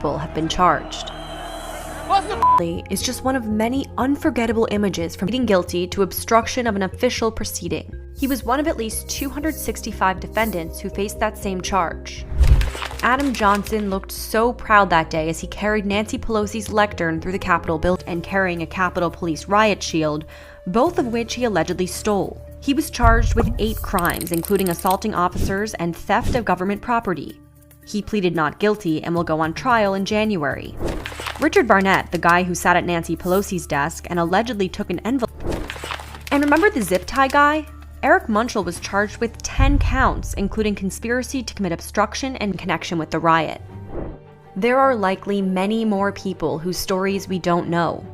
people have been charged. Is just one of many unforgettable images from pleading guilty to obstruction of an official proceeding. He was one of at least 265 defendants who faced that same charge. Adam Johnson looked so proud that day as he carried Nancy Pelosi's lectern through the Capitol building and carrying a Capitol Police riot shield, both of which he allegedly stole. He was charged with 8 crimes, including assaulting officers and theft of government property. He pleaded not guilty and will go on trial in January. Richard Barnett, the guy who sat at Nancy Pelosi's desk and allegedly took an envelope. And remember the zip tie guy? Eric Munchell was charged with 10 counts, including conspiracy to commit obstruction in connection with the riot. There are likely many more people whose stories we don't know,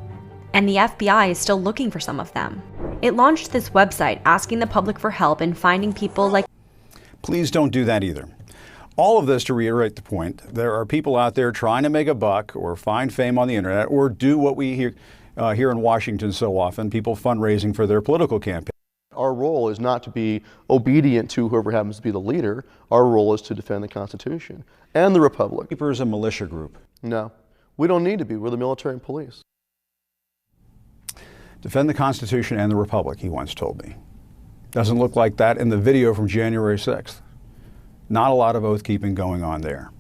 and the FBI is still looking for some of them. It launched this website asking the public for help in finding people like... Please don't do that either. All of this to reiterate the point, there are people out there trying to make a buck or find fame on the internet or do what we hear here in Washington so often, people fundraising for their political campaign. Our role is not to be obedient to whoever happens to be the leader. Our role is to defend the Constitution and the Republic. Keeper is a militia group. No, we don't need to be. We're the military and police. Defend the Constitution and the Republic, he once told me. Doesn't look like that in the video from January 6th. Not a lot of oath-keeping going on there.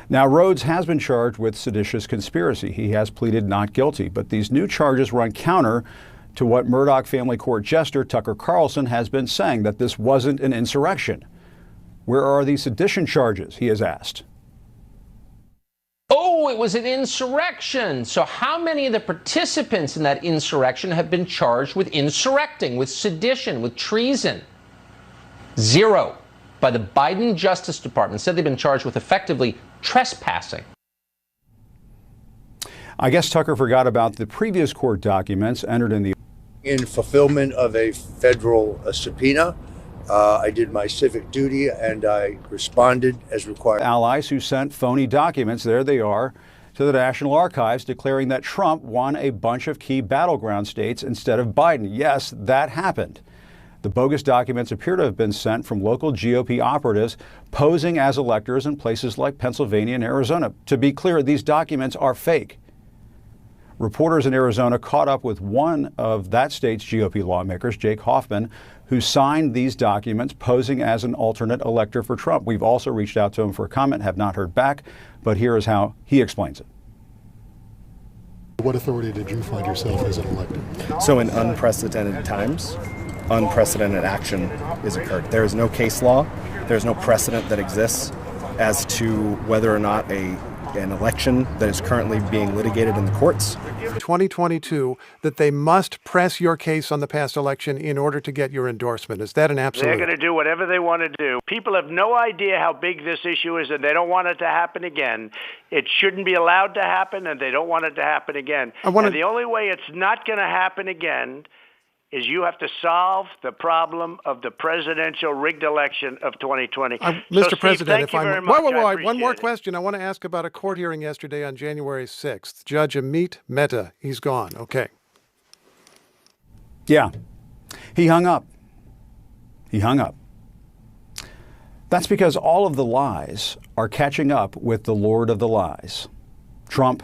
Now, Rhodes has been charged with seditious conspiracy. He has pleaded not guilty, but these new charges run counter to what Murdoch family court jester Tucker Carlson has been saying, that this wasn't an insurrection. Where are these sedition charges, he has asked. Oh, it was an insurrection. So how many of the participants in that insurrection have been charged with insurrecting, with sedition, with treason? 0. By the Biden Justice Department, said they've been charged with effectively trespassing. I guess Tucker forgot about the previous court documents entered in fulfillment of a federal subpoena. I did my civic duty and I responded as required. Allies who sent phony documents, there they are, to the National Archives declaring that Trump won a bunch of key battleground states instead of Biden. Yes, that happened. The bogus documents appear to have been sent from local GOP operatives posing as electors in places like Pennsylvania and Arizona. To be clear, these documents are fake. Reporters in Arizona caught up with one of that state's GOP lawmakers, Jake Hoffman, who signed these documents posing as an alternate elector for Trump. We've also reached out to him for a comment, have not heard back, but here is how he explains it. What authority did you find yourself as an elector? So in unprecedented times, unprecedented action is occurred. There is no case law, there's no precedent that exists as to whether or not an election that is currently being litigated in the courts. 2022, that they must press your case on the past election in order to get your endorsement. Is that an absolute? They're going to do whatever they want to do. People have no idea how big this issue is, and they don't want it to happen again. It shouldn't be allowed to happen, and they don't want it to happen again. And the only way it's not going to happen again is you have to solve the problem of the presidential rigged election of 2020. Mr. President, if I'm... Whoa, one more question. I want to ask about a court hearing yesterday on January 6th. Judge Amit Mehta, he's gone. Okay. Yeah. He hung up. He hung up. That's because all of the lies are catching up with the Lord of the Lies. Trump,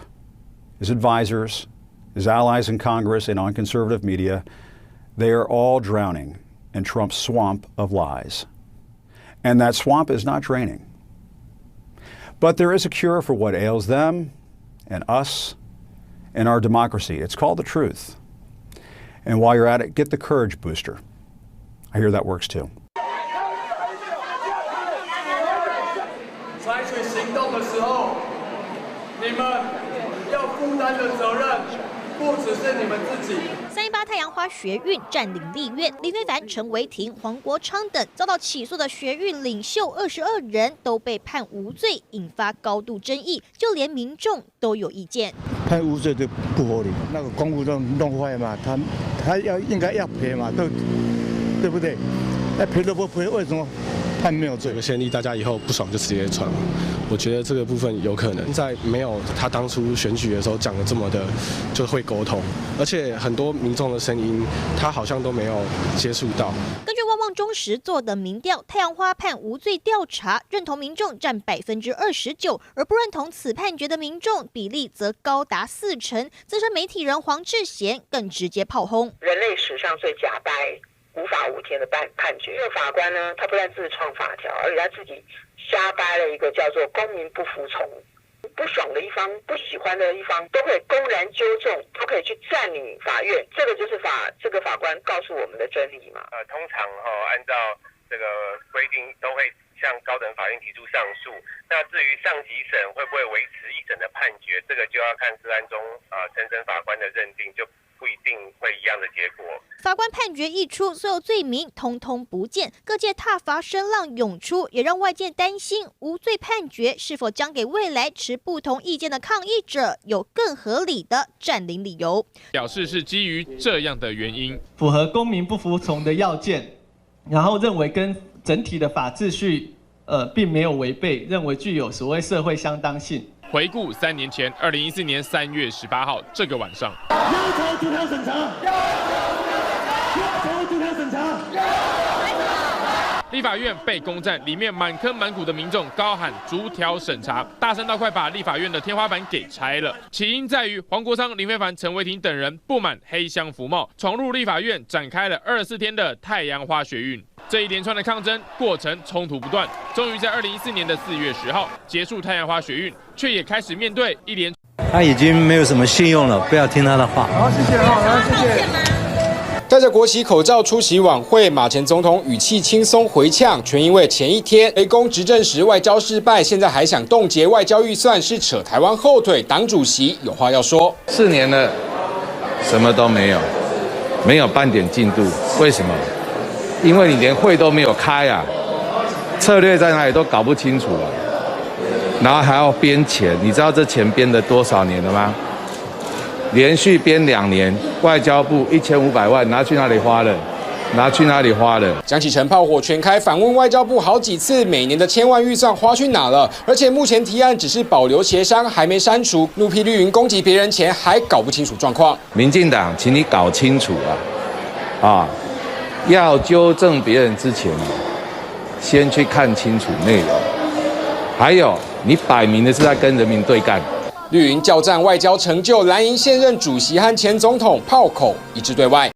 his advisors, his allies in Congress and on conservative media, they are all drowning in Trump's swamp of lies. And that swamp is not draining. But there is a cure for what ails them and us and our democracy. It's called the truth. And while you're at it, get the courage booster. I hear that works too. 采取行动的时候，你们要负担的责任不只是你们自己。318太阳花学运占领立院，林非凡、陈为廷、黄国昌等遭到起诉的学运领袖22人都被判无罪，引发高度争议，就连民众都有意见。判无罪就不合理，那个公务都弄坏嘛，他应该要赔嘛，对不对？那赔都不赔，为什么？ 判没有罪，有个先例，大家以后不爽就直接传嘛。我觉得这个部分有可能在没有他当初选举的时候讲的这么的就会沟通，而且很多民众的声音他好像都没有接触到。根据旺旺众中时做的民调，太阳花判无罪调查，认同民众占29%，而不认同此判决的民众比例则高达40%。资深媒体人黄志贤更直接炮轰：人类史上最假掰、无法无天的判决。这个法官呢，他不但自创法条，而且他自己瞎掰了一个叫做“公民不服从”。不爽的一方、不喜欢的一方，都可以公然纠正，都可以去占领法院。这个就是这个法官告诉我们的真理嘛。通常按照这个规定，都会向高等法院提出上诉。那至于上级审会不会维持一审的判决，这个就要看个案中陈审法官的认定，就不一定会一样的结果。法官判决一出，所有罪名通通不见，各界挞伐声浪涌出，也让外界担心无罪判决是否将给未来持不同意见的抗议者有更合理的占领理由。表示是基于这样的原因，符合公民不服从的要件，然后认为跟整体的法秩序并没有违背，认为具有所谓社会相当性。回顾3年前，2014年3月18号这个晚上，要求逐条审查，要求逐条审查。立法院被攻占，里面满坑满谷的民众高喊逐条审查，大声到快把立法院的天花板给拆了。起因在于黄国昌、林飞帆、陈为廷等人不满黑箱服贸，闯入立法院，展开了24天的太阳花学运。这一连串的抗争过程冲突不断，终于在2014年的4月10号结束太阳花学运，却也开始面对一连。他已经没有什么信用了，不要听他的话。好，谢谢好，谢谢。戴着国旗口罩出席晚会，马前总统语气轻松回呛，全因为前一天围攻执政时外交失败，现在还想冻结外交预算，是扯台湾后腿。党主席有话要说：4年了，什么都没有，没有半点进度，为什么？因为你连会都没有开啊，策略在哪里都搞不清楚啊，然后还要编钱，你知道这钱编了多少年了吗？连续编2年，外交部1500万拿去哪里花了？拿去哪里花了？江启臣炮火全开，反问外交部好几次，每年的1000万预算花去哪了？而且目前提案只是保留协商，还没删除，怒批绿营攻击别人前还搞不清楚状况。民进党，请你搞清楚啊！要纠正别人之前，先去看清楚内容。还有，你摆明的是在跟人民对干。绿营叫战外交成就，蓝营现任主席和前总统炮口一致对外。